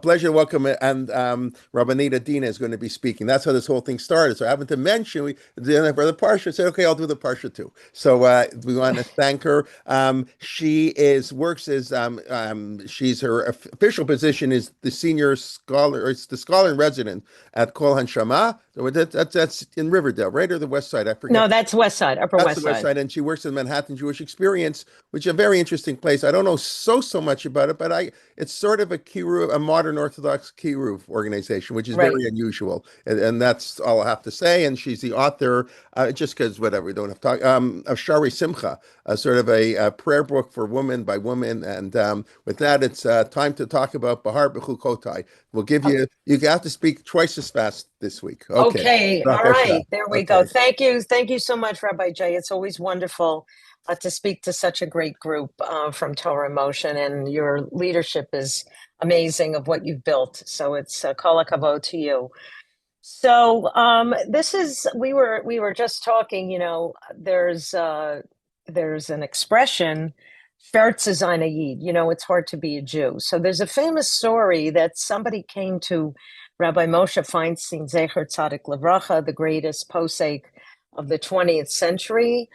pleasure to welcome it. And Rabbanit Adena is going to be speaking. That's how this whole thing started. So I happened to mention for the Parsha, said, okay, I'll do the Parsha too. So we want to thank her. She works as she's her official position is the senior scholar, or it's the scholar in resident at Kol Hanshama. So that's in Riverdale, right, or the West Side? I forget. No, that's West Side, Upper That's the West West Side. Side, and she works in Manhattan Jewish Experience, which is a very interesting place. I don't know so much about it, but it's sort of a modern Orthodox kiruv organization, which is Right. very unusual, and that's all I have to say. And she's the author, just because whatever we don't have to talk, of Shari Simcha, sort of a prayer book for woman by woman. And with that, it's time to talk about Behar Bechukotai. We'll give O- you have to speak twice as fast this week. Okay. Okay. All Rakasha. right. There we go. Okay. Thank you. Thank you so much, Rabbi Jay. It's always wonderful to speak to such a great group from Torah in Motion, and your leadership is amazing of what you've built. So it's kol hakavod to you. So this is we were just talking. There's an expression, "Schwer zu sein a Yid." It's hard to be a Jew. So there's a famous story that somebody came to Rabbi Moshe Feinstein, Zecher Tzadik Levracha, the greatest posek of the 20th century,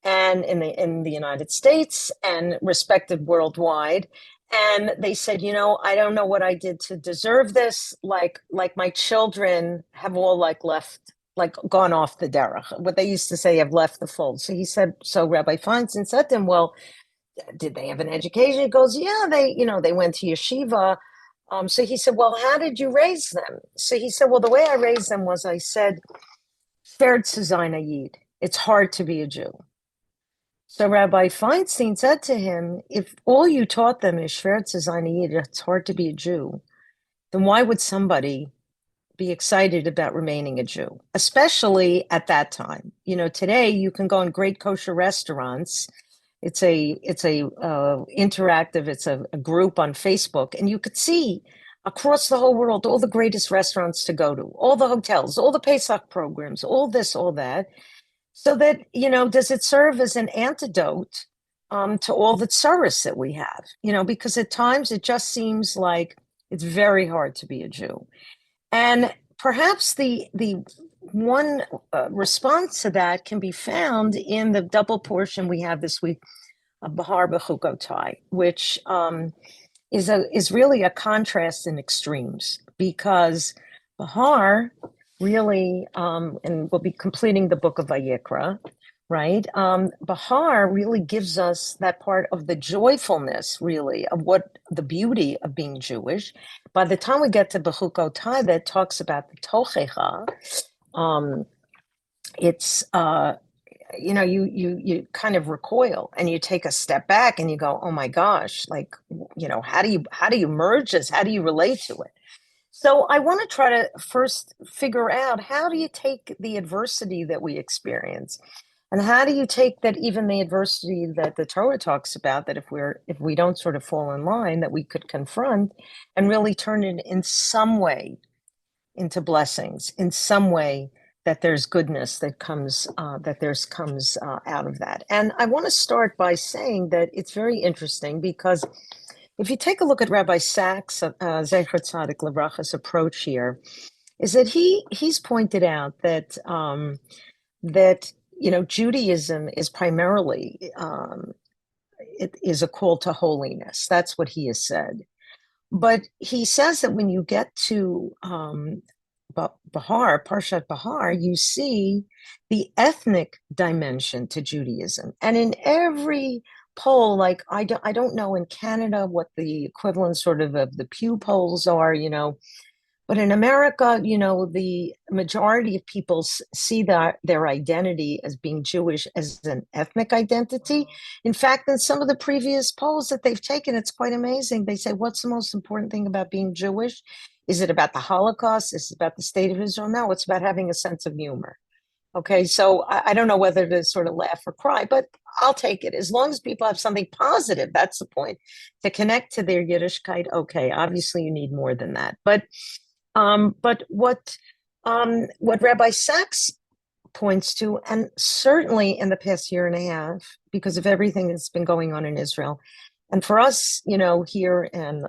and in the United States and respected worldwide. And they said, I don't know what I did to deserve this. Like my children have all left, gone off the derech. What they used to say, have left the fold. So he said, so Rabbi Feinstein said to him, well, did they have an education? He goes, yeah, they went to yeshiva. So he said, well, how did you raise them? So he said, well, the way I raised them was I said, schwer zu sein a Yid. It's hard to be a Jew. So Rabbi Feinstein said to him, if all you taught them is schwer zu sein a Yid, it's hard to be a Jew, then why would somebody be excited about remaining a Jew, especially at that time? Today you can go in great kosher restaurants. It's a interactive. It's a group on Facebook, and you could see across the whole world all the greatest restaurants to go to, all the hotels, all the Pesach programs, all this, all that. So that does it serve as an antidote to all the tsuris that we have? Because at times it just seems like it's very hard to be a Jew, and perhaps the one response to that can be found in the double portion we have this week of Behar Bechukotai, which is really a contrast in extremes, because Behar really, and we'll be completing the book of Vayikra, right? Behar really gives us that part of the joyfulness, really, of what the beauty of being Jewish. By the time we get to Bechukotai, that talks about the Tochecha, it's you kind of recoil and you take a step back and you go, oh my gosh, how do you merge this? How do you relate to it? So I want to try to first figure out, how do you take the adversity that we experience, and how do you take that, even the adversity that the Torah talks about, that if we don't sort of fall in line, that we could confront and really turn it in some way into blessings, in some way that there's goodness that comes out of that. And I want to start by saying that it's very interesting, because if you take a look at Rabbi Sachs, Zecher Tzadik Levracha's approach here, is that he's pointed out that Judaism is primarily it is a call to holiness. That's what he has said. But he says that when you get to Behar, Parshat Behar, you see the ethnic dimension to Judaism. And in every poll, I don't know in Canada what the equivalent sort of the Pew polls are, but in America, the majority of people see their identity as being Jewish as an ethnic identity. In fact, in some of the previous polls that they've taken, it's quite amazing. They say, what's the most important thing about being Jewish? Is it about the Holocaust? Is it about the state of Israel? No, it's about having a sense of humor. Okay, so I don't know whether to sort of laugh or cry, but I'll take it. As long as people have something positive, that's the point. To connect to their Yiddishkeit, okay, obviously you need more than that. But what Rabbi Sachs points to, and certainly in the past year and a half, because of everything that's been going on in Israel, and for us, here in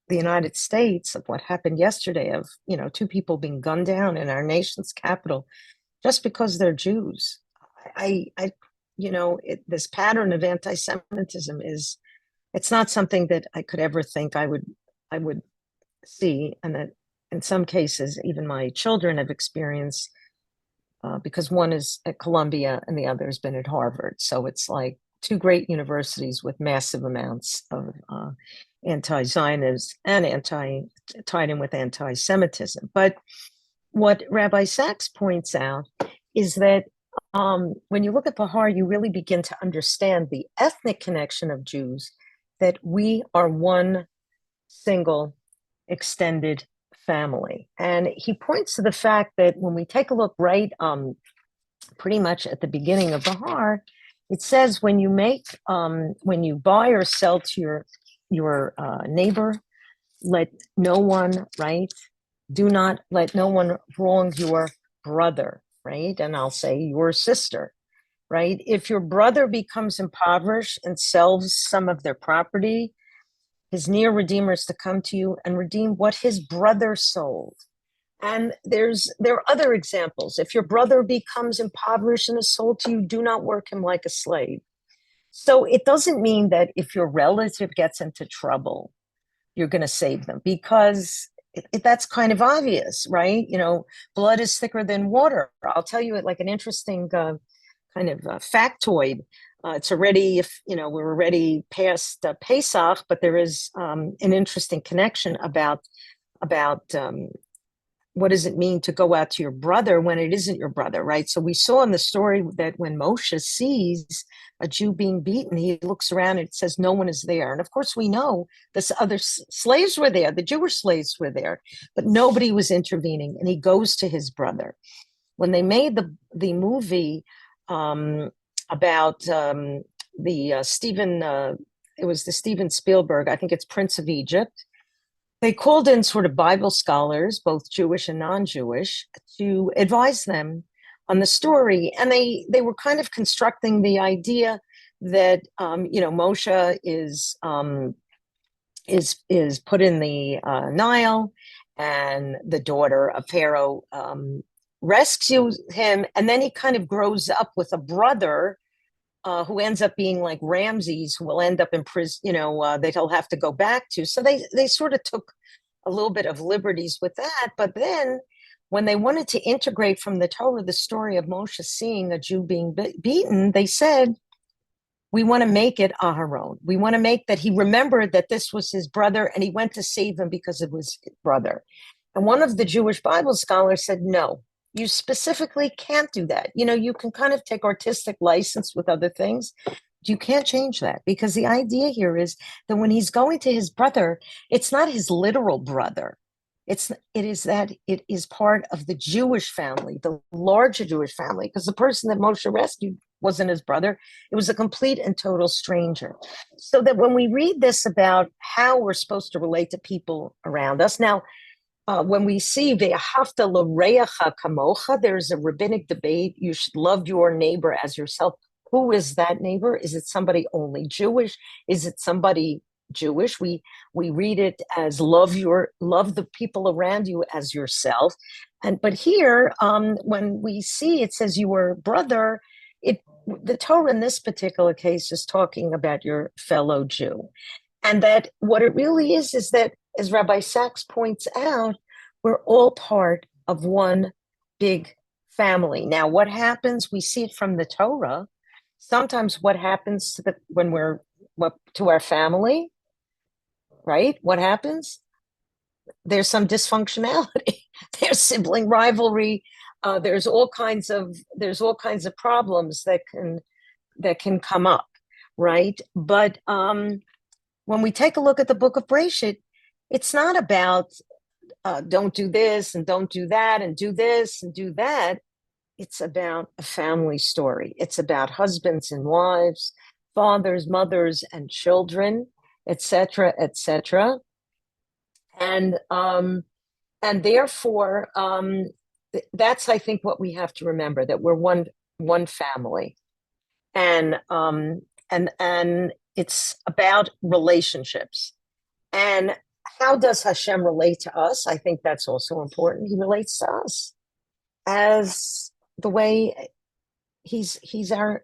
the United States, of what happened yesterday, of two people being gunned down in our nation's capital just because they're Jews. This pattern of anti-Semitism it's not something that I could ever think I would see, and that in some cases even my children have experienced, because one is at Columbia and the other has been at Harvard. So it's like two great universities with massive amounts of anti-Zionism and tied in with anti-Semitism. But what Rabbi Sachs points out is that when you look at Behar, you really begin to understand the ethnic connection of Jews, that we are one single extended family. And he points to the fact that when we take a look right pretty much at the beginning of Behar, it says when you buy or sell to your neighbor, let no one, right? Do not let no one wrong your brother, right? And I'll say your sister, right? If your brother becomes impoverished and sells some of their property, his near redeemer is to come to you and redeem what his brother sold. And there are other examples. If your brother becomes impoverished and is sold to you, do not work him like a slave. So it doesn't mean that if your relative gets into trouble, you're going to save them, because that's kind of obvious, right? Blood is thicker than water. I'll tell you like an interesting kind of factoid. It's already, we're already past Pesach, but there is an interesting connection about what does it mean to go out to your brother when it isn't your brother, right? So we saw in the story that when Moshe sees a Jew being beaten, he looks around and it says no one is there. And of course we know the other slaves were there, the Jewish slaves were there, but nobody was intervening. And he goes to his brother. When they made the movie about it was the Steven Spielberg, I think it's Prince of Egypt, they called in sort of Bible scholars, both Jewish and non-Jewish, to advise them on the story. And they were kind of constructing the idea that Moshe is put in the Nile, and the daughter of Pharaoh rescues him, and then he kind of grows up with a brother who ends up being like Ramses, who will end up in prison, that he'll have to go back to. So they sort of took a little bit of liberties with that. But then when they wanted to integrate from the Torah the story of Moshe seeing a Jew being beaten, they said, we want to make it Aharon. We want to make that he remembered that this was his brother and he went to save him because it was his brother. And one of the Jewish Bible scholars said, no, you specifically can't do that. You can kind of take artistic license with other things. You can't change that, because the idea here is that when he's going to his brother, it's not his literal brother. It is part of the Jewish family, the larger Jewish family, because the person that Moshe rescued wasn't his brother. It was a complete and total stranger. So that when we read this about how we're supposed to relate to people around us, now, when we see ve'ahavta l'reacha kamocha, there's a rabbinic debate. You should love your neighbor as yourself. Who is that neighbor? Is it somebody only Jewish? Is it somebody Jewish? We read it as love the people around you as yourself. But here, when we see it says your brother, the Torah in this particular case is talking about your fellow Jew. And that what it really is that, as Rabbi Sachs points out, we're all part of one big family. Now, what happens? We see it from the Torah. Sometimes what happens when we're to our family, right? What happens? There's some dysfunctionality. There's sibling rivalry. There's all kinds of problems that can come up, right? But when we take a look at the book of Bereshit, it's not about don't do this and don't do that and do this and do that. It's about a family story. It's about husbands and wives, fathers, mothers, and children, etc., etc. And therefore, that's, I think, what we have to remember, that we're one family, and it's about relationships. And how does Hashem relate to us? I think that's also important. He relates to us as the way he's our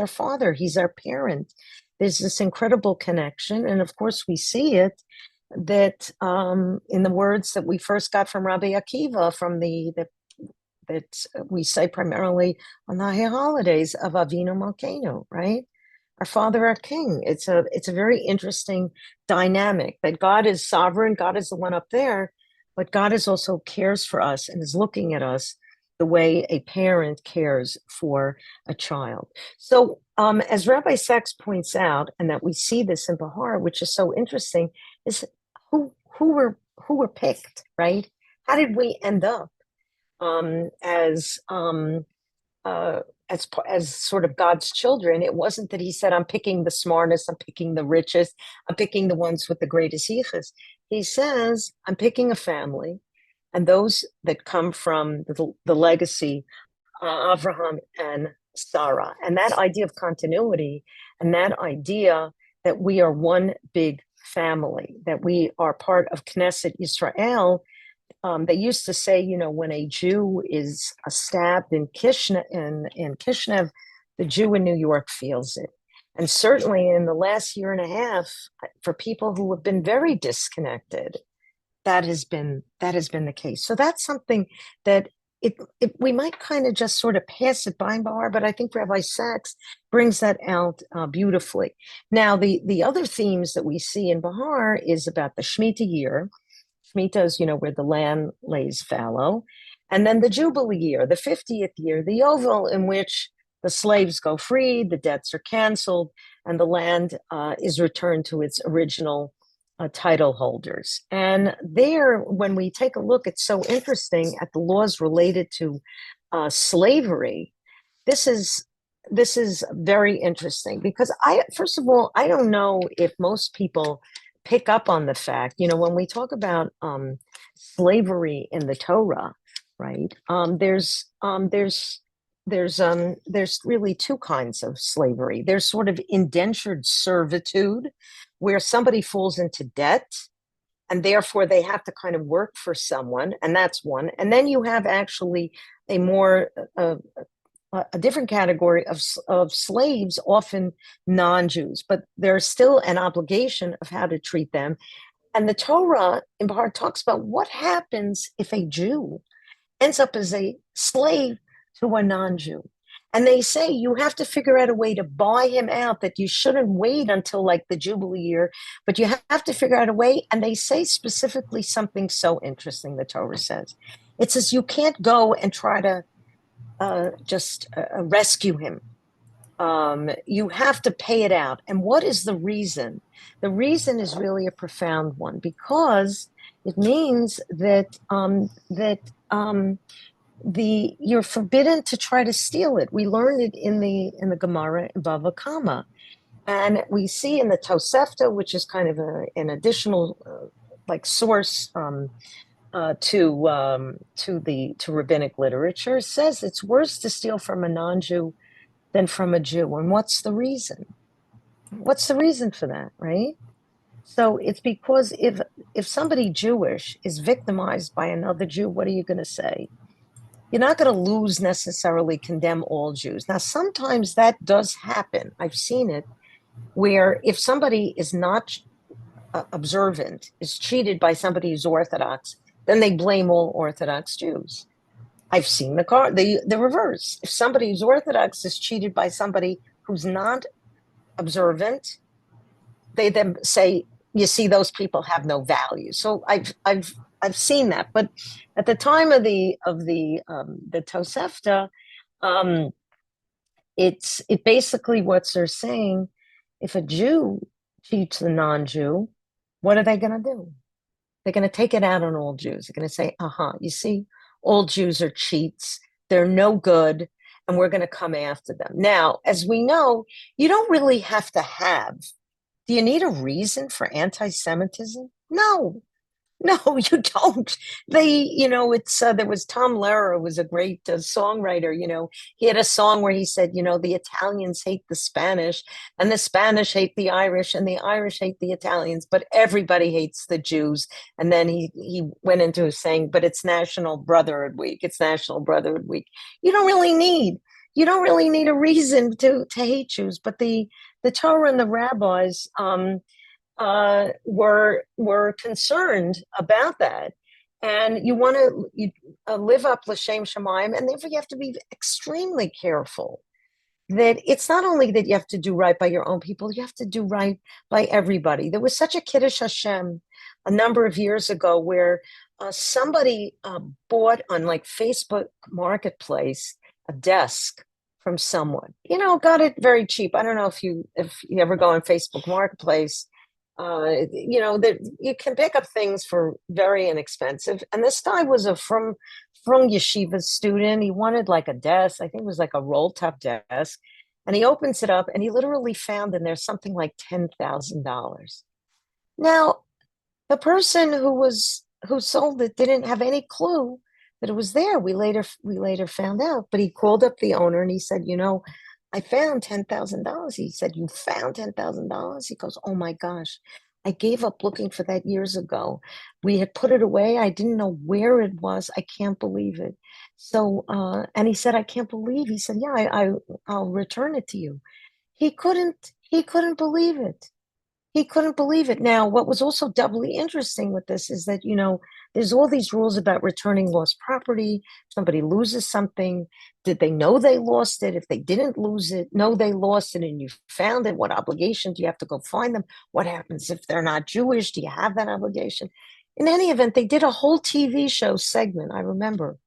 father, he's our parent. There's this incredible connection, and of course we see it that in the words that we first got from Rabbi Akiva, from the that we say primarily on the holidays of Avinu Malkeinu, right? Our Father, our King. It's a very interesting dynamic that God is sovereign, God is the one up there, but God is also cares for us and is looking at us the way a parent cares for a child. So, as Rabbi Sachs points out, and that we see this in Behar, which is so interesting, is who were picked, right? How did we end up as as sort of God's children? It wasn't that he said, I'm picking the smartest, I'm picking the richest, I'm picking the ones with the greatest yichus. He says, I'm picking a family, and those that come from the legacy, Abraham and Sarah. And that idea of continuity, and that idea that we are one big family, that we are part of Knesset Israel. They used to say, when a Jew is stabbed in Kishinev, the Jew in New York feels it. And certainly in the last year and a half, for people who have been very disconnected, that has been the case. So that's something that we might kind of just sort of pass it by in Behar, but I think Rabbi Sachs brings that out beautifully. Now, the other themes that we see in Behar is about the Shemitah year. Shemitah is, where the land lays fallow. And then the Jubilee year, the 50th year, the Yovel, in which the slaves go free, the debts are canceled, and the land is returned to its original title holders. And there, when we take a look, it's so interesting at the laws related to slavery. This is very interesting because first of all, I don't know if most people pick up on the fact, when we talk about slavery in the Torah, right? There's really two kinds of slavery. There's sort of indentured servitude, where somebody falls into debt and therefore they have to kind of work for someone, and that's one. And then you have actually a more a different category of slaves, often non-Jews, but there's still an obligation of how to treat them. And the Torah in Behar talks about what happens if a Jew ends up as a slave to a non-Jew. And they say you have to figure out a way to buy him out, that you shouldn't wait until like the Jubilee year, but you have to figure out a way. And they say specifically something so interesting, the Torah says. It says you can't go and try to just rescue him. You have to pay it out. And what is the reason? The reason is really a profound one, because it means that you're forbidden to try to steal it. We learned it in the Gemara in Bava Kama, and we see in the Tosefta, which is kind of an additional source to rabbinic literature, says it's worse to steal from a non-Jew than from a Jew. And what's the reason? What's the reason for that, right? So it's because if somebody Jewish is victimized by another Jew, what are you going to say? You're not going to necessarily condemn all Jews. Now, sometimes that does happen. I've seen it, where if somebody is not observant, is cheated by somebody who's Orthodox, then they blame all Orthodox Jews. I've seen the reverse. If somebody who's Orthodox is cheated by somebody who's not observant, they then say, you see, those people have no value. So I've seen that. But at the time of the Tosefta, it basically what they're saying, if a Jew cheats a non-Jew, what are they going to do? They're going to take it out on all Jews. They're going to say, you see, all Jews are cheats. They're no good, and we're going to come after them. Now, as we know, you don't really have to have. Do you need a reason for anti-Semitism? No. No, you don't. It's there was Tom Lehrer, who was a great songwriter. He had a song where he said, the Italians hate the Spanish, and the Spanish hate the Irish, and the Irish hate the Italians, but everybody hates the Jews. And then he went into saying, but it's National Brotherhood Week. It's National Brotherhood Week. You don't really need you don't really need a reason to hate Jews, but the Torah and the rabbis were concerned about that. And you want to live up l'shem shamayim, and therefore you have to be extremely careful that it's not only that you have to do right by your own people, you have to do right by everybody. There was such a Kiddush Hashem a number of years ago where somebody bought on like Facebook Marketplace a desk from someone. Got it very cheap. I don't know if you ever go on Facebook Marketplace. That you can pick up things for very inexpensive. And this guy was from yeshiva student. He wanted like a desk. I think it was like a roll top desk. And he opens it up and he literally found in there something like $10,000. Now, the person who sold it didn't have any clue that it was there. We later found out, but he called up the owner and he said, I found $10,000. He said, you found $10,000? He goes, oh my gosh, I gave up looking for that years ago. We had put it away. I didn't know where it was. I can't believe it. So, and he said, I can't believe. He said, yeah, I'll return it to you. He couldn't believe it. He couldn't believe it. Now, what was also doubly interesting with this is that, there's all these rules about returning lost property. Somebody loses something. Did they know they lost it? If they didn't lose it, know they lost it and you found it, what obligation do you have to go find them? What happens if they're not Jewish? Do you have that obligation? In any event, they did a whole TV show segment, I remember,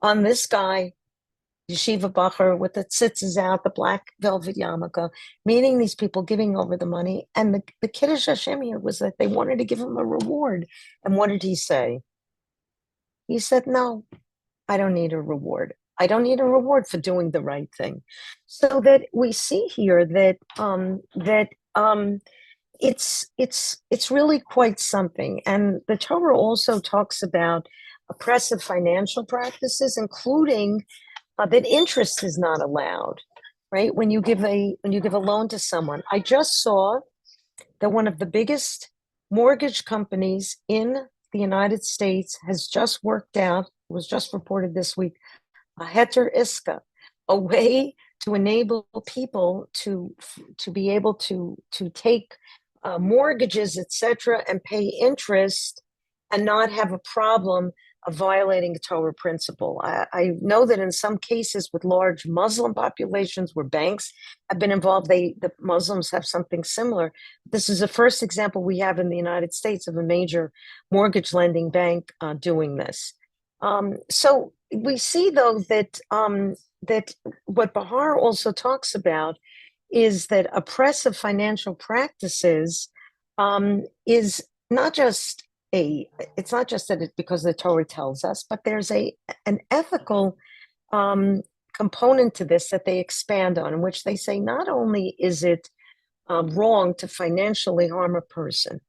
on this guy yeshiva bacher with the tzitzis out, the black velvet yarmulke, meeting these people, giving over the money. And the Kiddush Hashem here was that they wanted to give him a reward. And what did he say? He said, no, I don't need a reward. I don't need a reward for doing the right thing. So that we see here that it's really quite something. And the Torah also talks about oppressive financial practices, including that interest is not allowed, right? When you give a loan to someone. I just saw that one of the biggest mortgage companies in the United States has just worked out, was just reported this week, a heter iska, a way to enable people to be able to take mortgages, etc., and pay interest and not have a problem of violating a Torah principle. I know that in some cases with large Muslim populations where banks have been involved, the Muslims have something similar. This is the first example we have in the United States of a major mortgage lending bank doing this. So we see, though, that what Behar also talks about is that oppressive financial practices is not just it's not just that it's because the Torah tells us, but there's an ethical component to this that they expand on, in which they say not only is it wrong to financially harm a person,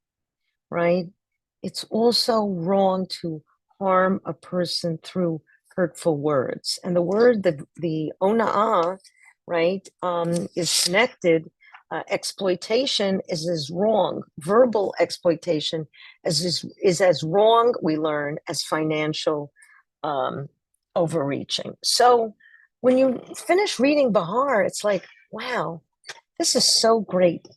right? It's also wrong to harm a person through hurtful words. And the word, the ona'ah, right, is connected. Exploitation is as wrong. Verbal exploitation is as wrong, we learn, as financial overreaching. So when you finish reading Behar, it's like, wow, this is so great.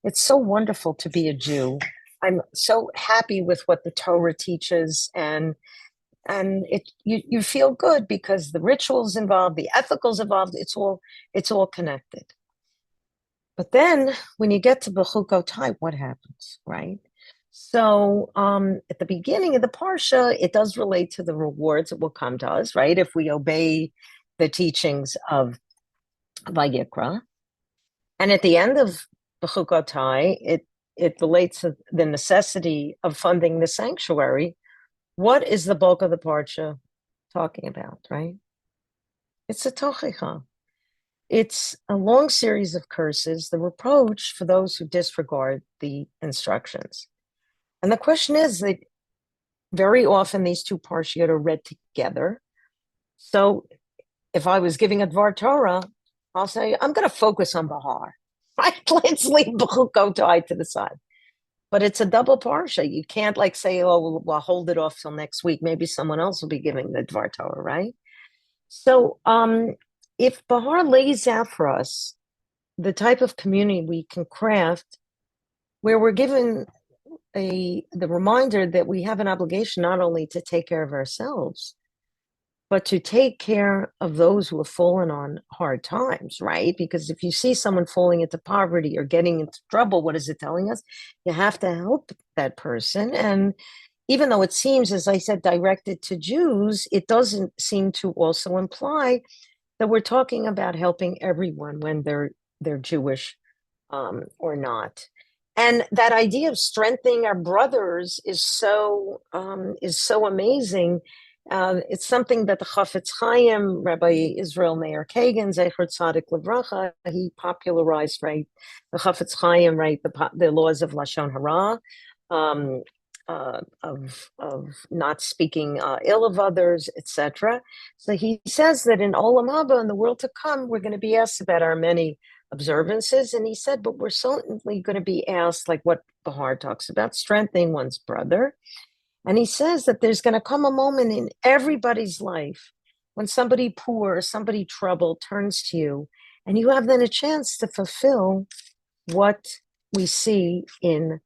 It's so wonderful to be a Jew. I'm so happy with what the Torah teaches, and you feel good because the rituals involved, the ethicals involved, it's all connected. But then when you get to Bechukotai, what happens, right? So at the beginning of the Parsha, it does relate to the rewards that will come to us, right? If we obey the teachings of Vayikra. And at the end of Bechukotai, it relates to the necessity of funding the sanctuary. What is the bulk of the Parsha talking about, right? It's a tochicha. It's a long series of curses, the reproach for those who disregard the instructions. And the question is that Very often these two parshiot are read together. So if I was giving a Dvar Torah, I'll say, I'm going to focus on Behar. Right? Let's leave Bechukotai to the side. But it's a double parsha. You can't like say, oh, well, hold it off till next week. Maybe someone else will be giving the Dvar Torah, right? So if Behar lays out for us the type of community we can craft where we're given the reminder that we have an obligation not only to take care of ourselves, but to take care of those who have fallen on hard times, right? Because if you see someone falling into poverty or getting into trouble, what is it telling us? You have to help that person. And even though it seems, as I said, directed to Jews, it doesn't seem to also imply that we're talking about helping everyone when they're Jewish or not. And that idea of strengthening our brothers is so amazing. It's something that the Chafetz Chaim, Rabbi Israel Meir Kagan, Zecher Tzadik Livracha, he popularized, right? The Chafetz Chaim, right? The laws of Lashon Hara, of not speaking ill of others, etc. So he says that in Olam Haba, in the world to come, we're going to be asked about our many observances. And he said, but we're certainly going to be asked, like what Behar talks about, strengthening one's brother. And he says that there's going to come a moment in everybody's life when somebody poor or somebody troubled turns to you, and you have then a chance to fulfill what we see in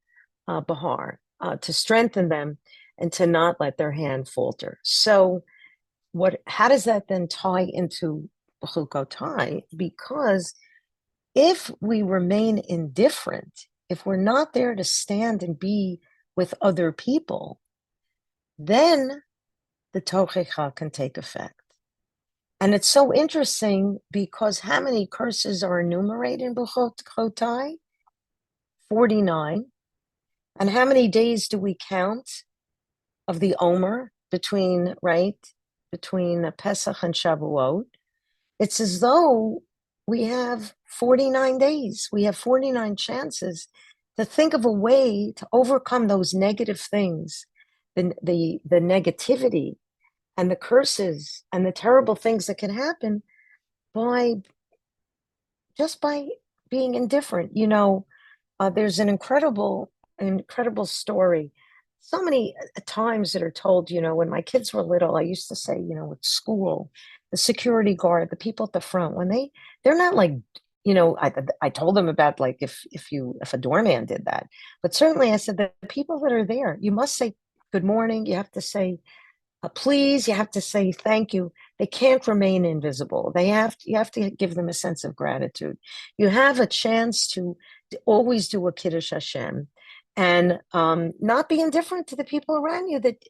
Behar, to strengthen them and to not let their hand falter. So how does that then tie into Bechukotai? Because if we remain indifferent, if we're not there to stand and be with other people, then the Tochecha can take effect. And it's so interesting because how many curses are enumerated in Bechukotai? 49. And how many days do we count of the Omer between Pesach and Shavuot? It's as though we have 49 days. We have 49 chances to think of a way to overcome those negative things, the negativity and the curses and the terrible things that can happen by being indifferent. There's an incredible story. So many times that are told, when my kids were little, I used to say, at school, the security guard, the people at the front, when they're not like, I told them about like if a doorman did that, but certainly I said that the people that are there, you must say good morning. You have to say please. You have to say thank you. They can't remain invisible. You have to give them a sense of gratitude. You have a chance to always do a Kiddush Hashem and not be indifferent to the people around you that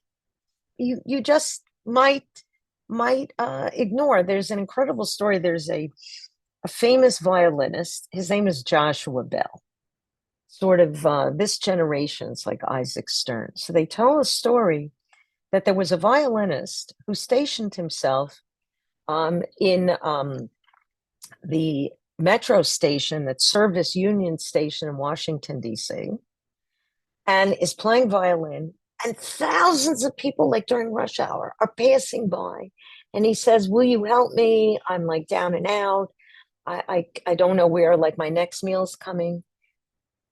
you just might ignore. There's an incredible story. There's a famous violinist. His name is Joshua Bell. Sort of this generation's like Isaac Stern. So they tell a story that there was a violinist who stationed himself in the metro station that Service Union Station in Washington, D.C., and is playing violin. And thousands of people, like during rush hour, are passing by. And he says, will you help me? I'm like down and out. I don't know where like my next meal's coming.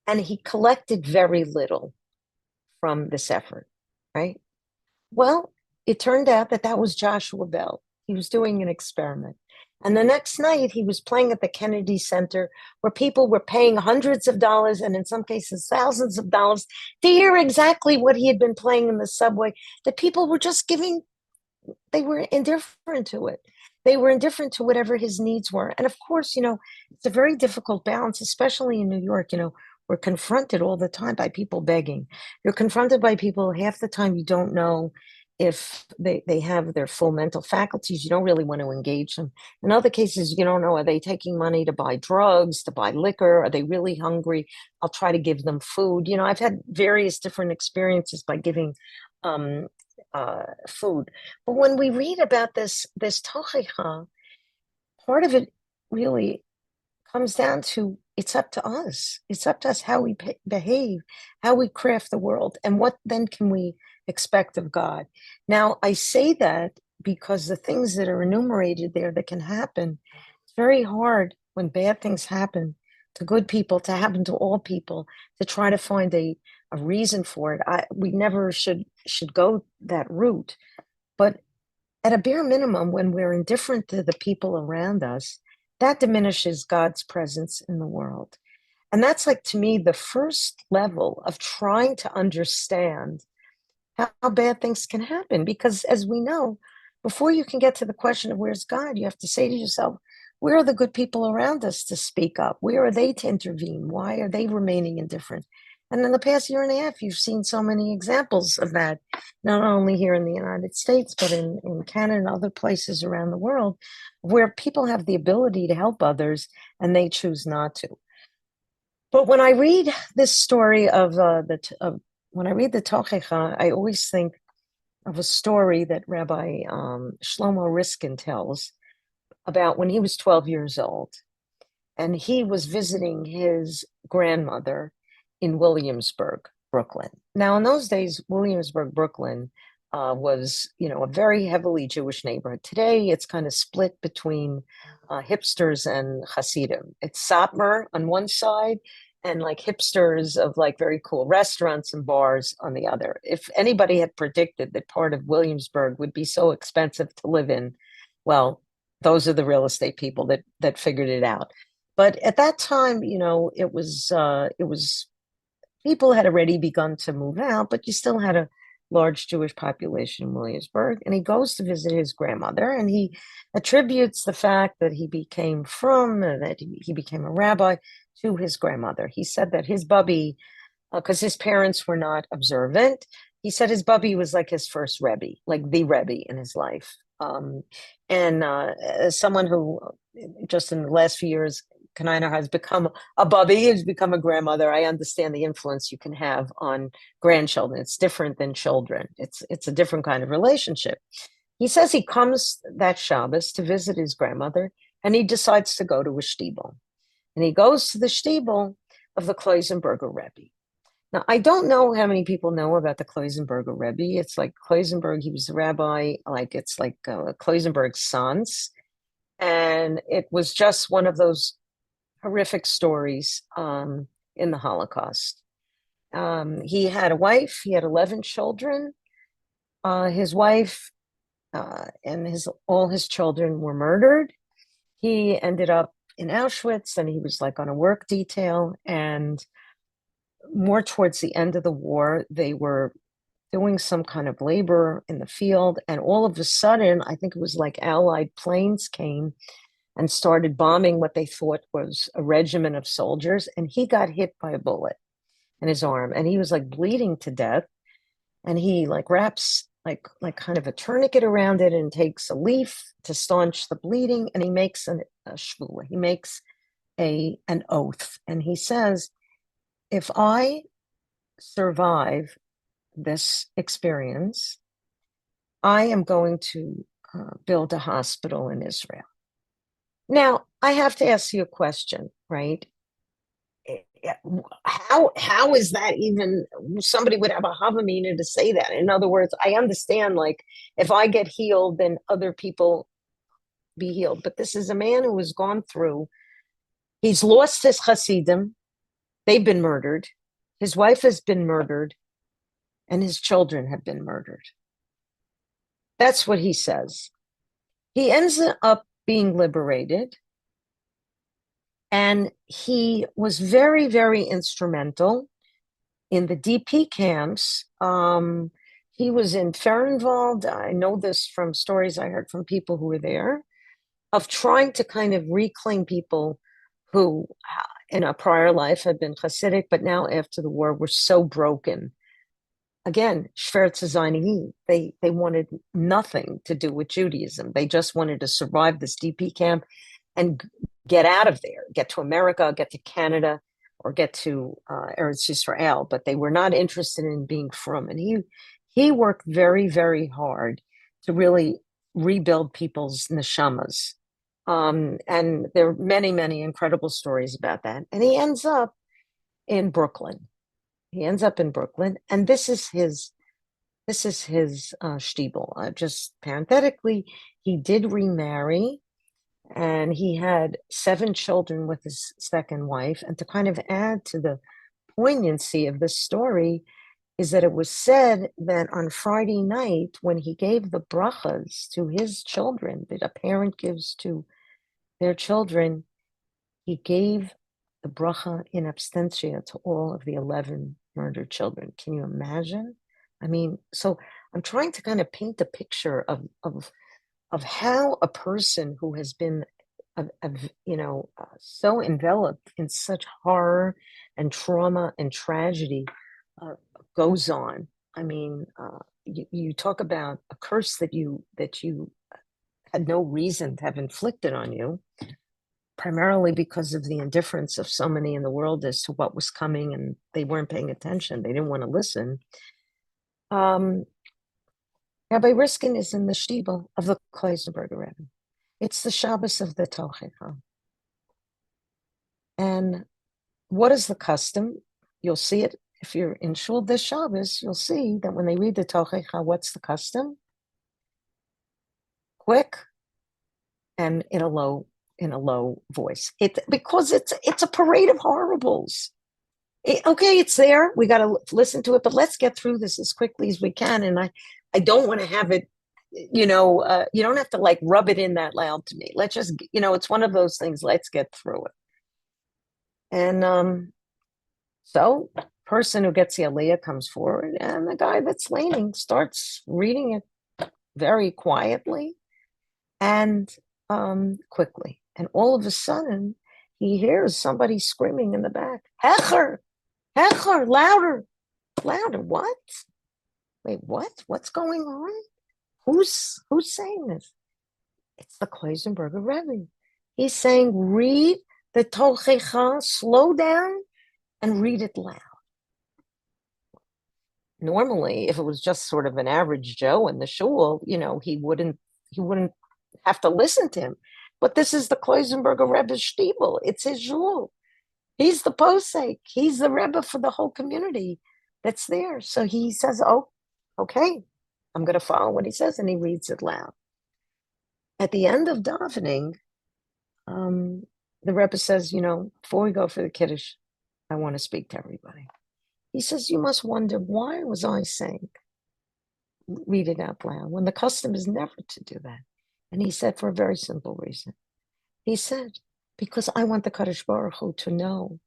And he collected very little from this effort, right? Well, it turned out that was Joshua Bell. He was doing an experiment. And the next night, he was playing at the Kennedy Center, where people were paying hundreds of dollars and in some cases thousands of dollars to hear exactly what he had been playing in the subway. The people were just they were indifferent to it. They were indifferent to whatever his needs were. And of course, it's a very difficult balance, especially in New York. We're confronted all the time by people begging. You're confronted by people half the time you don't know if they have their full mental faculties. You don't really want to engage them. In other cases, you don't know, are they taking money to buy drugs, to buy liquor? Are they really hungry? I'll try to give them food. I've had various different experiences by giving food. But when we read about this tochecha, part of it really comes down to it's up to us. It's up to us how we behave, how we craft the world, and what then can we expect of God. Now, I say that because the things that are enumerated there that can happen, it's very hard when bad things happen to good people, to happen to all people, to try to find a reason for it. We never should go that route. But at a bare minimum, when we're indifferent to the people around us, that diminishes God's presence in the world. And that's like, to me, the first level of trying to understand how bad things can happen. Because as we know, before you can get to the question of where's God, you have to say to yourself, where are the good people around us to speak up? Where are they to intervene? Why are they remaining indifferent? And in the past year and a half, you've seen so many examples of that, not only here in the United States, but in Canada and other places around the world, where people have the ability to help others and they choose not to. But when I read this story when I read the Tochecha, I always think of a story that Rabbi Shlomo Riskin tells about when he was 12 years old, and he was visiting his grandmother in Williamsburg, Brooklyn. Now, in those days, Williamsburg, Brooklyn was, a very heavily Jewish neighborhood. Today, it's kind of split between hipsters and Hasidim. It's Satmar on one side, and like hipsters of like very cool restaurants and bars on the other. If anybody had predicted that part of Williamsburg would be so expensive to live in, well, those are the real estate people that figured it out. But at that time, it was people had already begun to move out, but you still had a large Jewish population in Williamsburg. And he goes to visit his grandmother, and he attributes the fact that he became that he became a rabbi to his grandmother. He said that his bubby, because his parents were not observant, he said his bubby was like his first Rebbe, like the Rebbe in his life. And as someone who just in the last few years, Kanina has become a bubby, has become a grandmother, I understand the influence you can have on grandchildren. It's different than children. It's a different kind of relationship. He says he comes that Shabbos to visit his grandmother, and he decides to go to a shtibel. And he goes to the shtibel of the Kloisenberger Rebbe. Now, I don't know how many people know about the Kloisenberger Rebbe. It's like Kloisenberg, he was a rabbi, it's like Kloisenberg's sons. And it was just one of those horrific stories in the Holocaust. He had a wife, he had 11 children. His wife and all his children were murdered. He ended up in Auschwitz, and he was like on a work detail. And more towards the end of the war, they were doing some kind of labor in the field. And all of a sudden, I think it was like Allied planes came and started bombing what they thought was a regiment of soldiers. And he got hit by a bullet in his arm, and he was like bleeding to death. And he like wraps like kind of a tourniquet around it and takes a leaf to staunch the bleeding. And he makes a shvua. He makes an oath. And he says, if I survive this experience, I am going to build a hospital in Israel. Now, I have to ask you a question, right? How is that even somebody would have a havamina to say that? In other words, I understand like if I get healed, then other people be healed. But this is a man who has gone through, he's lost his Hasidim, they've been murdered, his wife has been murdered, and his children have been murdered. That's what he says. He ends up being liberated. And he was very, very instrumental in the DP camps. He was in Fehrenwald. I know this from stories I heard from people who were there, of trying to kind of reclaim people who in a prior life had been Hasidic, but now after the war were so broken. Again, Schwerze they wanted nothing to do with Judaism. They just wanted to survive this DP camp and get out of there, get to America, get to Canada, or get to Eretz Yisrael, but they were not interested in being frum. And he worked very, very hard to really rebuild people's neshamas. And there are many, many incredible stories about that. And he ends up in Brooklyn. And this is This is his shtibel. Just parenthetically, he did remarry, and he had 7 children with his second wife. And to kind of add to the poignancy of this story, is that it was said that on Friday night, when he gave the brachas to his children, that a parent gives to their children, he gave the bracha in absentia to all of the 11 murdered children. Can you imagine? I mean, so I'm trying to kind of paint a picture of how a person who has been, so enveloped in such horror and trauma and tragedy uh, goes on. I mean, you talk about a curse that you had no reason to have inflicted on you, primarily because of the indifference of so many in the world as to what was coming, and they weren't paying attention. They didn't want to listen. Rabbi Riskin is in the shtibel of the Kloisenberger Rebbe. It's the Shabbos of the Tochecha. And what is the custom? You'll see it if you're in shul this Shabbos. You'll see that when they read the Tochecha, what's the custom? Quick and in a low voice. Because it's a parade of horribles. It's there. We got to listen to it, but let's get through this as quickly as we can. And I don't want to have it. You don't have to like rub it in that loud to me. Let's just, it's one of those things. Let's get through it. And so person who gets the aliyah comes forward, and the guy that's leaning starts reading it very quietly and quickly. And all of a sudden, he hears somebody screaming in the back, Hecher, Hecher, louder, louder. What? Wait, what? What's going on? Who's saying this? It's the Kloisenberger Rebbe. He's saying, read the Tochecha, slow down, and read it loud. Normally, if it was just sort of an average Joe in the shul, he wouldn't have to listen to him. But this is the Kloisenberger Rebbe's shtibel. It's his shul. He's the posek. He's the Rebbe for the whole community that's there. So he says, oh, okay, I'm going to follow what he says, and he reads it loud. At the end of davening, the Rebbe says, before we go for the Kiddush, I want to speak to everybody. He says, you must wonder, why was I saying, read it out loud, when the custom is never to do that? And he said, for a very simple reason. He said, because I want the Kadosh Baruch Hu to know,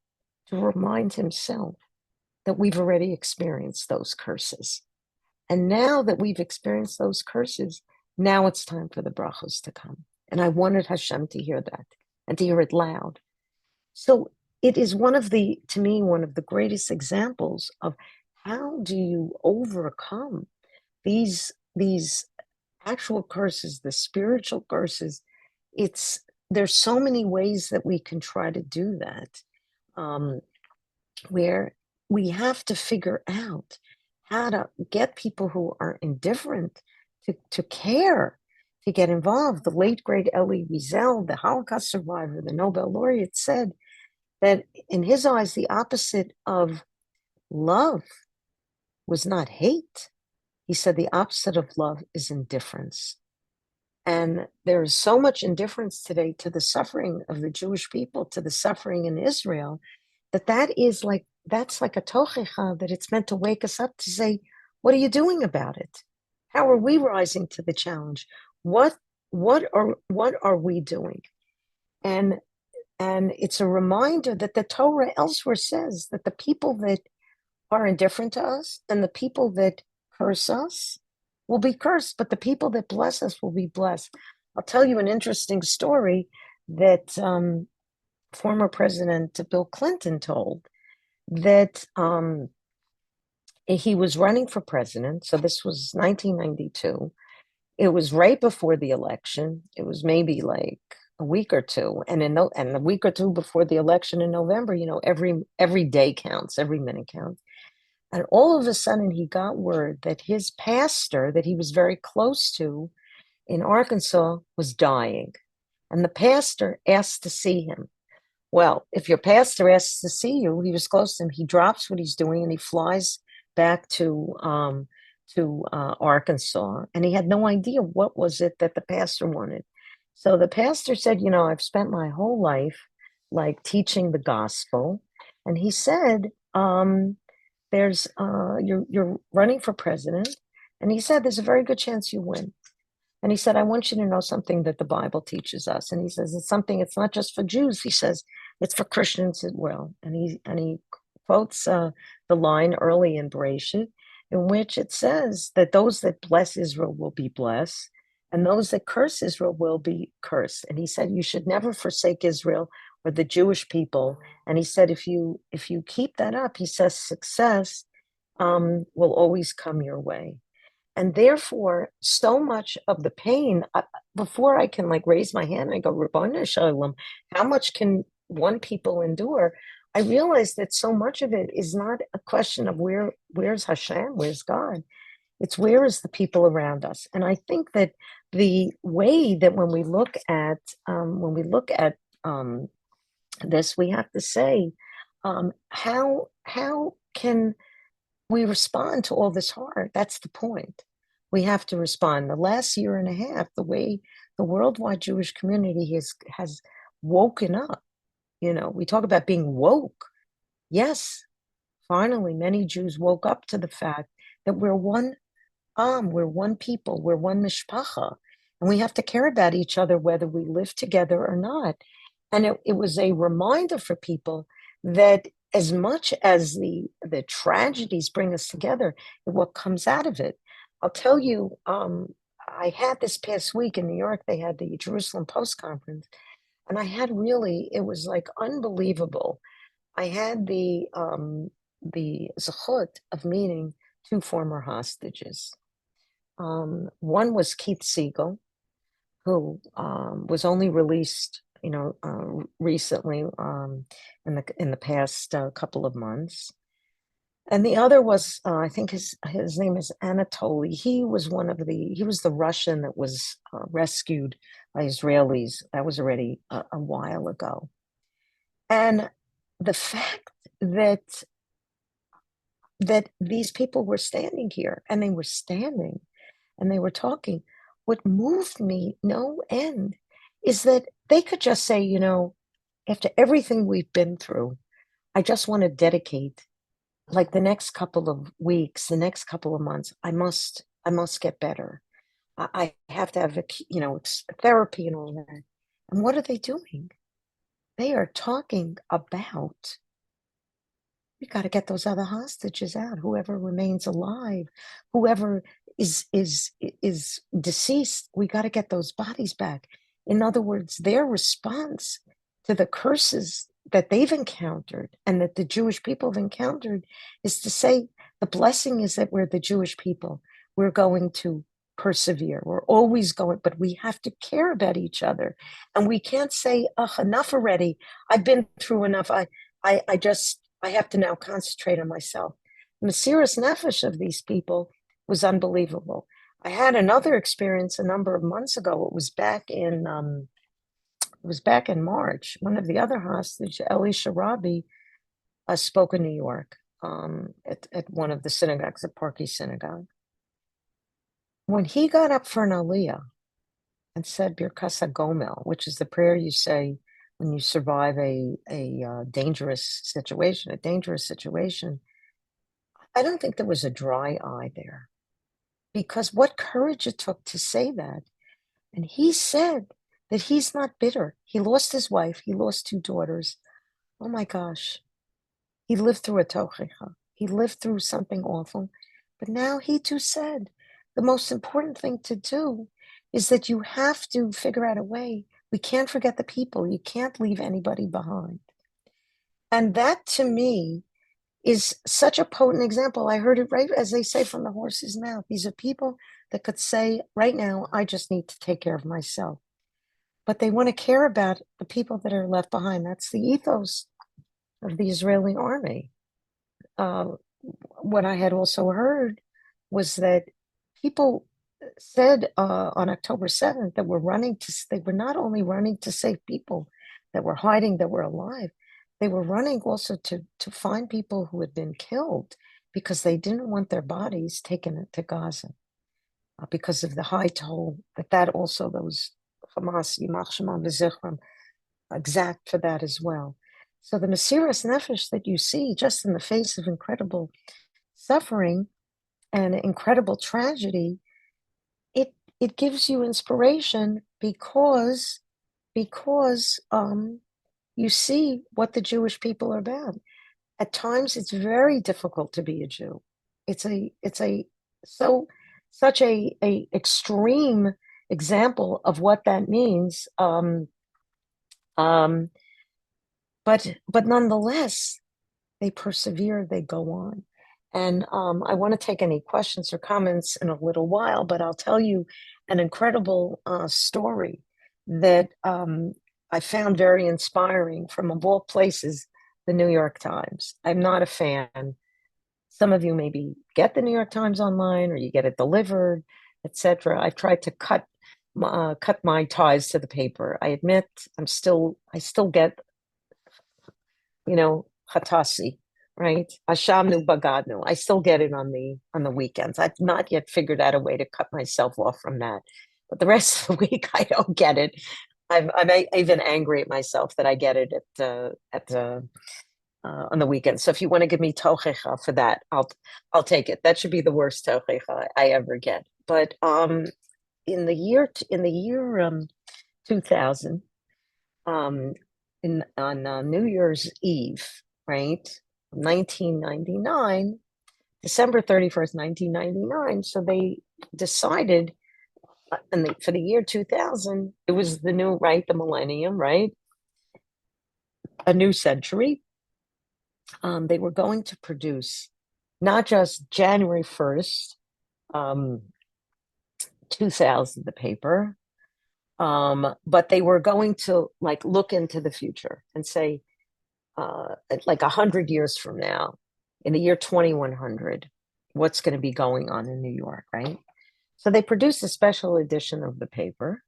to remind himself that we've already experienced those curses. And now that we've experienced those curses, now it's time for the brachos to come. And I wanted Hashem to hear that and to hear it loud. So it is to me, one of the greatest examples of how do you overcome these actual curses, the spiritual curses. There's so many ways that we can try to do that, where we have to figure out how to get people who are indifferent to care, to get involved. The late, great Elie Wiesel, the Holocaust survivor, the Nobel laureate, said that in his eyes, the opposite of love was not hate. He said the opposite of love is indifference. And there is so much indifference today to the suffering of the Jewish people, to the suffering in Israel, that's like a tochecha, that it's meant to wake us up to say, what are you doing about it? How are we rising to the challenge? What are we doing? And it's a reminder that the Torah elsewhere says that the people that are indifferent to us and the people that curse us will be cursed, but the people that bless us will be blessed. I'll tell you an interesting story that former President Bill Clinton told, that he was running for president. So this was 1992. It was right before the election. It was maybe like a week or two, and a week or two before the election in November, every day counts, every minute counts. And all of a sudden, he got word that his pastor, that he was very close to in Arkansas, was dying. And the pastor asked to see him. Well, if your pastor asks to see you, he was close to him, he drops what he's doing and he flies back to to Arkansas, and he had no idea what was it that the pastor wanted. So the pastor said, I've spent my whole life like teaching the gospel, and he said, "There's you're running for president," and he said, "There's a very good chance you win." And he said, I want you to know something that the Bible teaches us. And he says, it's not just for Jews. He says, it's for Christians as well. And he quotes the line early in Bereshit, in which it says that those that bless Israel will be blessed, and those that curse Israel will be cursed. And he said, you should never forsake Israel or the Jewish people. And he said, if you keep that up, he says, success will always come your way. And therefore, so much of the pain, before I can like raise my hand and go, Rabbanu Shalom, how much can one people endure? I realize that so much of it is not a question of where's Hashem, where's God. It's where is the people around us. And I think that the way that when we look at this, we have to say, how can we respond to all this horror? That's the point. We have to respond. The last year and a half, the way the worldwide Jewish community has woken up. We talk about being woke. Yes, finally, many Jews woke up to the fact that we're one we're one people, we're one mishpacha, and we have to care about each other whether we live together or not. And it was a reminder for people that as much as the tragedies bring us together, what comes out of it. I'll tell you, I had this past week in New York, they had the Jerusalem Post Conference, and it was like unbelievable. I had the zechut of meeting two former hostages. One was Keith Siegel, who was only released, recently in the past couple of months, and the other was I think his name is Anatoly. He was the Russian that was rescued by Israelis. That was already a while ago, and the fact that these people were standing here and they were talking. What moved me no end is that they could just say, after everything we've been through, I just want to dedicate like the next couple of weeks, the next couple of months, I must get better. I have to have therapy and all that. And what are they doing? They are talking about we got to get those other hostages out. Whoever remains alive, whoever is deceased, we got to get those bodies back. In other words, their response to the curses that they've encountered and that the Jewish people have encountered is to say the blessing is that we're the Jewish people. We're going to persevere. We're always going, but we have to care about each other. And we can't say, oh, enough already. I've been through enough. I have to now concentrate on myself. The Mesiras Nefesh of these people was unbelievable. I had another experience a number of months ago. It was back in March. One of the other hostages, Eli Sharabi, spoke in New York at one of the synagogues, at Parky Synagogue. When he got up for an aliyah and said Birkas HaGomel, which is the prayer you say when you survive a dangerous situation, I don't think there was a dry eye there, because what courage it took to say that. And he said that he's not bitter. He lost his wife. He lost two daughters. Oh my gosh. He lived through a tochecha. He lived through something awful. But now he too said the most important thing to do is that you have to figure out a way. We can't forget the people. You can't leave anybody behind. And that to me is such a potent example. I heard it right as they say from the horse's mouth. These are people that could say right now, I just need to take care of myself. But they want to care about the people that are left behind. That's the ethos of the Israeli army. What I had also heard was that people said on October 7th that they were not only running to save people that were hiding, that were alive, they were running also to find people who had been killed because they didn't want their bodies taken to Gaza because of the high toll that also those Hamas, Yimach Shemam V'Zichram, exact for that as well. So the Mesiras Nefesh that you see just in the face of incredible suffering and incredible tragedy, it gives you inspiration because you see what the Jewish people are about. At times, it's very difficult to be a Jew. It's such a extreme example of what that means. Um, but nonetheless, they persevere, they go on. And I want to take any questions or comments in a little while, but I'll tell you an incredible story that I found very inspiring from, of all places, the New York Times. I'm not a fan. Some of you maybe get the New York Times online or you get it delivered, etc. I've tried to cut my ties to the paper. I admit I still get, Hatasi, right? Ashamnu Bagadnu. I still get it on the weekends. I've not yet figured out a way to cut myself off from that. But the rest of the week, I don't get it. I'm even angry at myself that I get it on the weekend. So if you want to give me tochecha for that, I'll take it. That should be the worst tochecha I ever get. But in the year 2000, on New Year's Eve, right, 1999, December 31st, 1999. So they decided, for the year 2000, it was the new, right, the millennium, right, a new century. They were going to produce not just January 1st, 2000, the paper, but they were going to like look into the future and say, like 100 years from now, in the year 2100, what's going to be going on in New York, right? So they produced a special edition of the paper,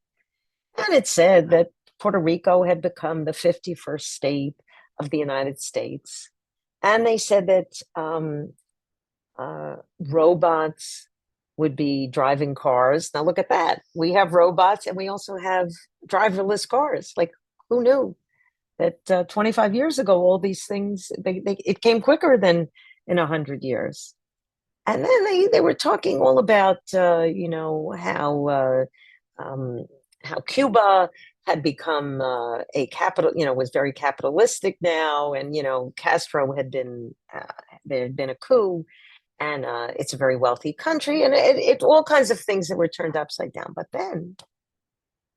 and it said that Puerto Rico had become the 51st state of the United States. And they said that robots would be driving cars. Now look at that. We have robots and we also have driverless cars. Like, who knew that 25 years ago, all these things, it came quicker than in 100 years. And then they were talking all about, how Cuba had become a capital, was very capitalistic now. And, Castro there had been a coup, and it's a very wealthy country, and it all kinds of things that were turned upside down. But then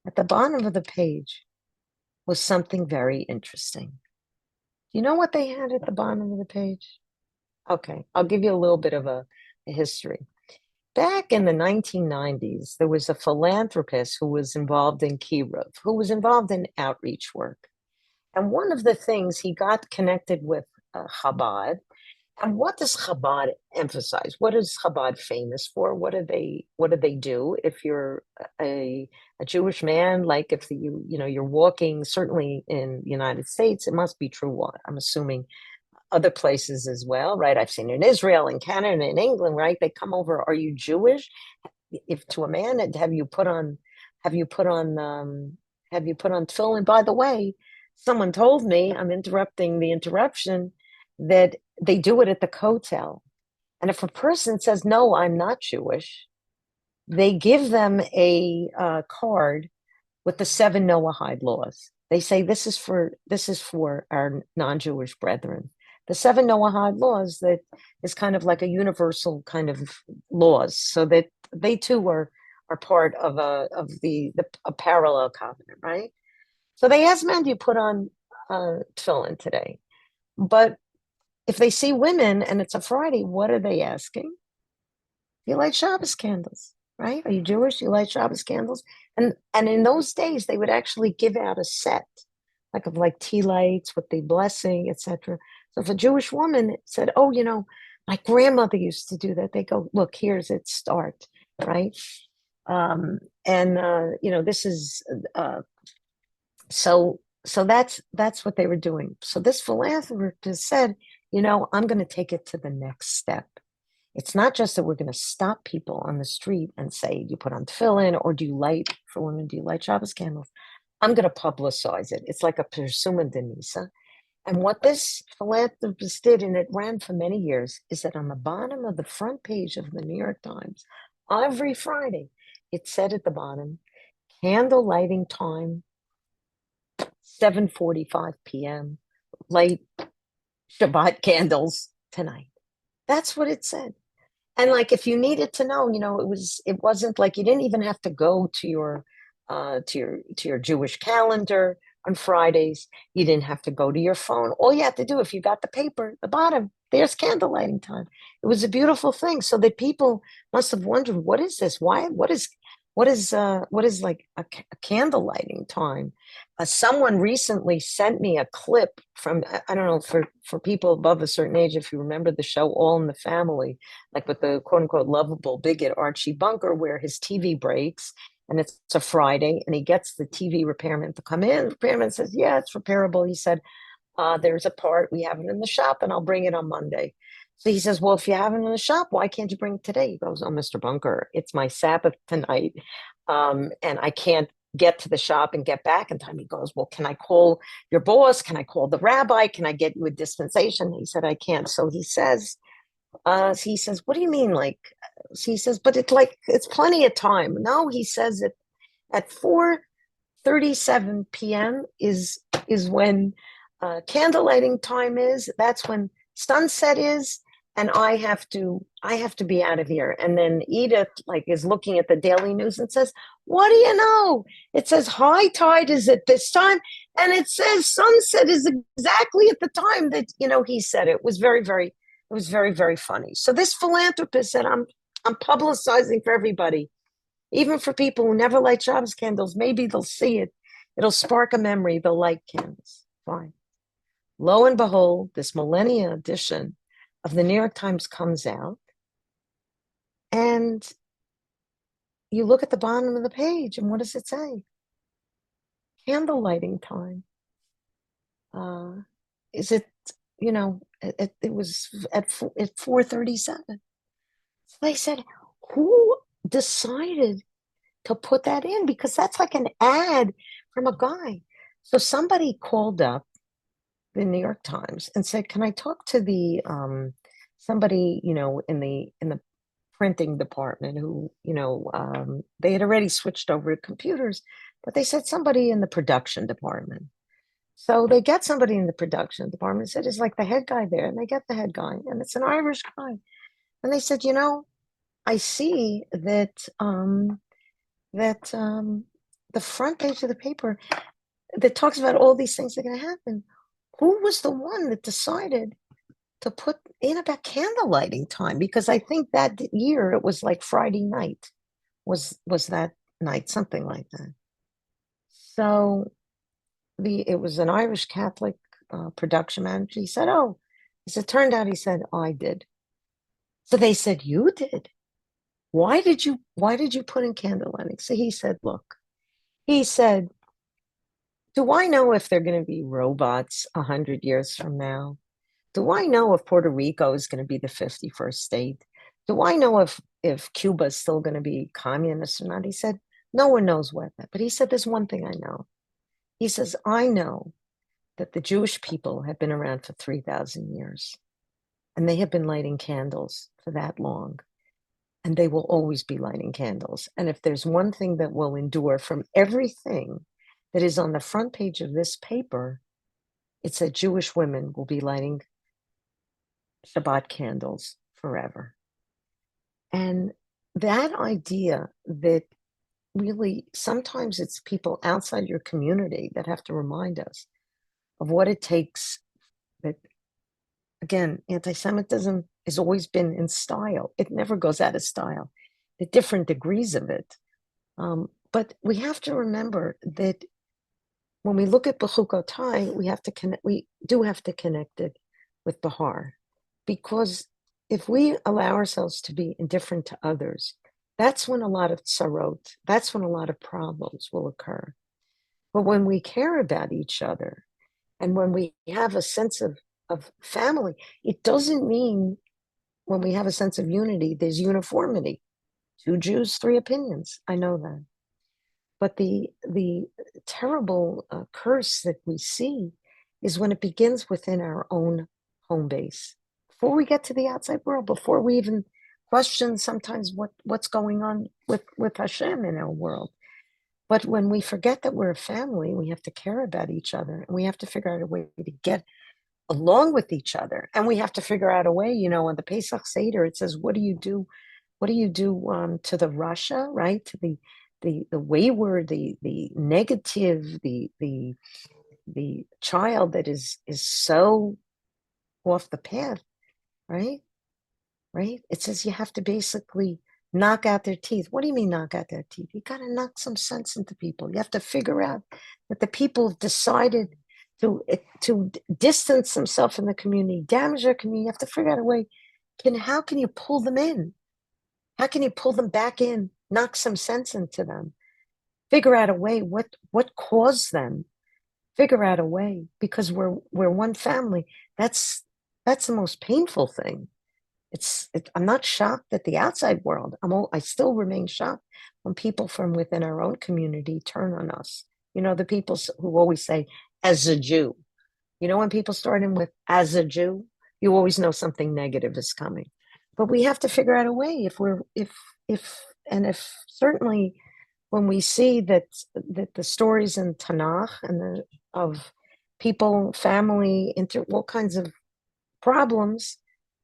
at the bottom of the page was something very interesting. Do you know what they had at the bottom of the page? Okay, I'll give you a little bit of a history. Back in the 1990s, there was a philanthropist who was involved in Kiruv, who was involved in outreach work. And one of the things, he got connected with Chabad. And what does Chabad emphasize? What is Chabad famous for? What do they do? If you're a Jewish man, like if you're walking, certainly in the United States, it must be true. I'm assuming other places as well, right? I've seen in Israel, in Canada, in England, right? They come over. Are you Jewish? If to a man, have you put on tefillin? By the way, someone told me, I'm interrupting the interruption, that they do it at the kotel. And if a person says, no, I'm not Jewish, they give them a card with the 7 Noahide laws. They say this is for our non-Jewish brethren. The 7 Noahide laws, that is kind of like a universal kind of laws, so that they too are part of a parallel covenant, right? So they ask men, do you put on tefillin today? But if they see women and it's a Friday, what are they asking? Do you light Shabbos candles, right? Are you Jewish? Do you light Shabbos candles? And in those days, they would actually give out a set, like tea lights with the blessing, etc. So if a Jewish woman said, "Oh, my grandmother used to do that," they go, "Look, here's its start," right? This is so that's what they were doing. So this philanthropist said, I'm going to take it to the next step. It's not just that we're going to stop people on the street and say, do you put on tefillin or do you light, for women, do you light Shabbos candles? I'm going to publicize it. It's like a persuma de misa. And what this philanthropist did, and it ran for many years, is that on the bottom of the front page of the New York Times, every Friday, it said at the bottom, candle lighting time, 7:45 p.m., light Shabbat candles tonight. That's what it said. And like if you needed to know, it wasn't like you didn't even have to go to your Jewish calendar on Fridays. You didn't have to go to your phone. All you had to do, if you got the paper, the bottom, there's candle lighting time. It was a beautiful thing. So that people must have wondered, what is this? Why? What is like a candle lighting time? Someone recently sent me a clip from, I don't know, for people above a certain age, if you remember the show All in the Family, like with the quote unquote lovable bigot Archie Bunker, where his TV breaks and it's a Friday and he gets the TV repairman to come in. The repairman says, yeah, it's repairable. He said, there's a part, we have it in the shop and I'll bring it on Monday. So he says, well, if you have it in the shop, why can't you bring it today? He goes, oh, Mr. Bunker, it's my Sabbath tonight. And I can't get to the shop and get back in time. He goes, well, can I call your boss? Can I call the rabbi? Can I get you a dispensation? He said, I can't. So he says, what do you mean? Like, he says, but it's plenty of time. No, he says it at 4:37 p.m. is when candle lighting time is. That's when sunset is, and I have to be out of here. And then Edith is looking at the Daily News and says, "What do you know? It says high tide is at this time, and it says sunset is exactly at the time that he said it." It was very, very, it was very, very funny. So this philanthropist said, "I'm publicizing for everybody, even for people who never light Shabbos candles. Maybe they'll see it. It'll spark a memory. They'll light candles." Fine. Lo and behold, this millennia edition of the New York Times comes out, and you look at the bottom of the page, and what does it say? Candle lighting time. Is it? It was at 4:37. So they said, who decided to put that in? Because that's like an ad from a guy. So somebody called up the New York Times and said, "Can I talk to the somebody in the printing department who they had already switched over to computers, but they said somebody in the production department." So they get somebody in the production department. Said, "Is like the head guy there?" And they get the head guy, and it's an Irish guy. And they said, "I see that the front page of the paper that talks about all these things that are going to happen. Who was the one that decided to put in about candle lighting time?" Because I think that year it was like Friday night was that night, something like that. So it was an Irish Catholic production manager. He said, "Oh," as it turned out, he said, "I did." So they said, "You did? Why did you put in candle lighting?" So he said, "Look," he said, "do I know if they're going to be robots 100 years from now? Do I know if Puerto Rico is going to be the 51st state? Do I know if Cuba is still going to be communist or not?" He said, "No one knows what that." But he said, "There's one thing I know." He says, "I know that the Jewish people have been around for 3,000 years, and they have been lighting candles for that long, and they will always be lighting candles. And if there's one thing that will endure from everything that is on the front page of this paper, it's that Jewish women will be lighting Shabbat candles forever." And that idea that really sometimes it's people outside your community that have to remind us of what it takes. That again, anti-Semitism has always been in style. It never goes out of style. The different degrees of it. But we have to remember that when we look at Bechukotai, we do have to connect it with Behar, because if we allow ourselves to be indifferent to others, that's when a lot of tsarot, that's when a lot of problems will occur. But when we care about each other, and when we have a sense of of family. It doesn't mean when we have a sense of unity, there's uniformity. 2 Jews, 3 opinions. I know that. But the terrible curse that we see is when it begins within our own home base. Before we get to the outside world, before we even question sometimes what's going on with Hashem in our world. But when we forget that we're a family, we have to care about each other, and we have to figure out a way to get along with each other. And we have to figure out a way, on the Pesach Seder, it says, what do you do? What do you do to the Russia, right? To the wayward, the negative, the child that is so off the path, right? Right? It says you have to basically knock out their teeth. What do you mean knock out their teeth? You got to knock some sense into people. You have to figure out that the people have decided to distance themselves from the community, damage their community. You have to figure out a way. How can you pull them in? How can you pull them back in? Knock some sense into them. Figure out a way. What caused them? Figure out a way, because we're one family. That's the most painful thing. I'm not shocked at the outside world. I still remain shocked when people from within our own community turn on us. The people who always say, as a Jew. When people start in with as a Jew, you always know something negative is coming. But we have to figure out a way if certainly when we see that the stories in Tanakh and of people, family, all kinds of problems,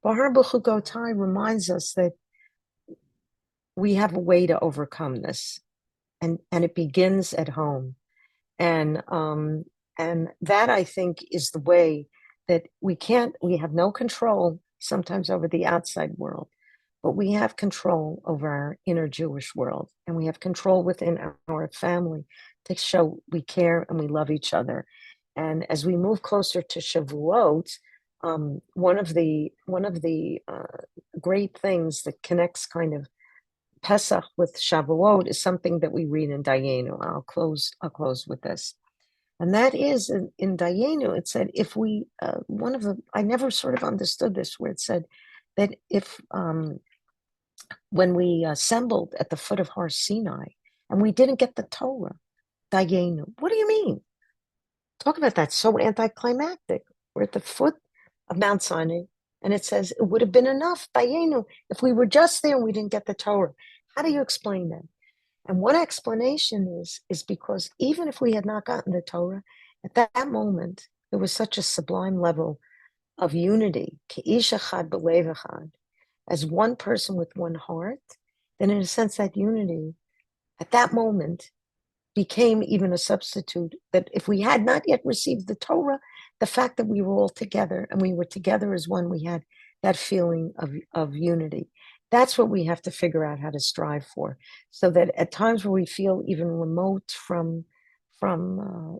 Behar Bechukotai reminds us that we have a way to overcome this, and it begins at home, and that, I think, is the way that we have no control sometimes over the outside world, but we have control over our inner Jewish world, and we have control within our family to show we care and we love each other. And as we move closer to Shavuot, one of the great things that connects kind of Pesach with Shavuot is something that we read in Dayenu. I'll close with this. And that is in Dayenu, it said, if we, I never sort of understood this, where it said that if, when we assembled at the foot of Har Sinai and we didn't get the Torah, Dayenu, what do you mean? Talk about that, so anticlimactic. We're at the foot of Mount Sinai, and it says it would have been enough, Dayenu, if we were just there and we didn't get the Torah. How do you explain that? And one explanation is because even if we had not gotten the Torah, at that moment, there was such a sublime level of unity, Ke'ish echad b'lev echad, as one person with one heart, then in a sense that unity, at that moment, became even a substitute, that if we had not yet received the Torah, the fact that we were all together and we were together as one, we had that feeling of unity. That's what we have to figure out how to strive for, so that at times where we feel even remote from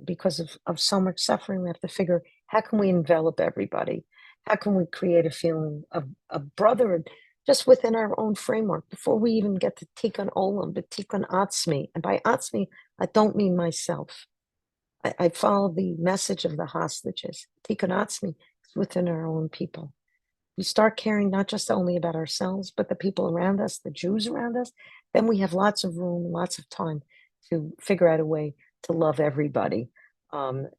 because of so much suffering, we have to figure, how can we envelop everybody? How can we create a feeling of brotherhood just within our own framework before we even get to Tikkun Olam, but Tikkun Atzmi? And by Atzmi, I don't mean myself. I follow the message of the hostages. Tikkun Atzmi is within our own people. We start caring not just only about ourselves, but the people around us, the Jews around us, then we have lots of room, lots of time to figure out a way to love everybody,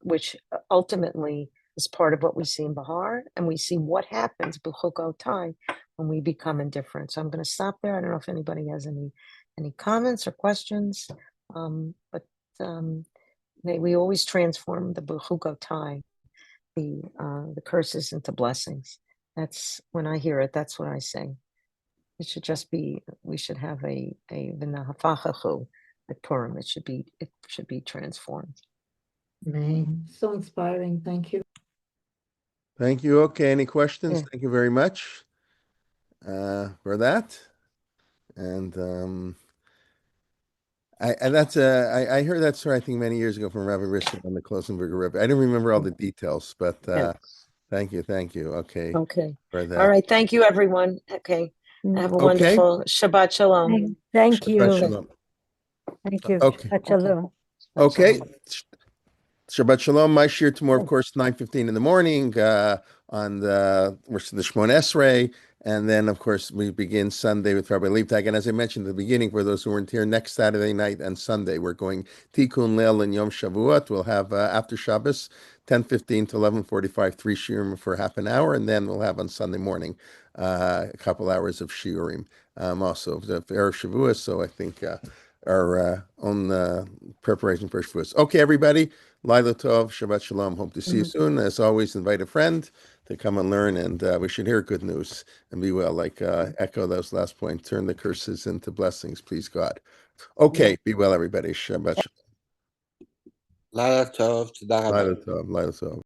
which ultimately is part of what we see in Behar, and we see what happens, Bechukotai, when we become indifferent. So I'm going to stop there. I don't know if anybody has any comments or questions, but may we always transform the Bechukotai, the curses, into blessings. That's when I hear it. That's what I say. It should just be. We should have a v'nahafachachu at Purim. It should be transformed. Man, so inspiring. Thank you. Thank you. Okay, any questions? Yeah. Thank you very much for that. And I heard that story, I think, many years ago from Rabbi Rishon on the Klosenberger Rebbe. I didn't remember all the details, but thank you. Okay. Okay. For that. All right. Thank you, everyone. Okay. Have a Okay. wonderful Shabbat Shalom. Thank you. Shabbat Shalom. Thank you. Okay. Shabbat Shalom. Okay. Shabbat Shalom. My shir tomorrow, of course, 9:15 in the morning. on the Shmon Esrei, and then of course we begin Sunday with Rabbi Leibtag. And as I mentioned at the beginning, for those who weren't here, next Saturday night and Sunday we're going Tikkun Leil and Yom Shavuot. We'll have after Shabbos 10:15 to 11:45 three shiurim for half an hour, and then we'll have on Sunday morning a couple hours of shiurim. Also the Erev Shavuos, so I think our own preparation for Shavuos. Okay, everybody. Laila Tov, Shabbat Shalom. Hope to see you soon. As always, invite a friend to come and learn, and we should hear good news and be well. Like echo those last points. Turn the curses into blessings, please God. Okay, be well, everybody. Shabbat Shalom. לילה טוב, תודה רבה. Laila Tov, Laila Tov.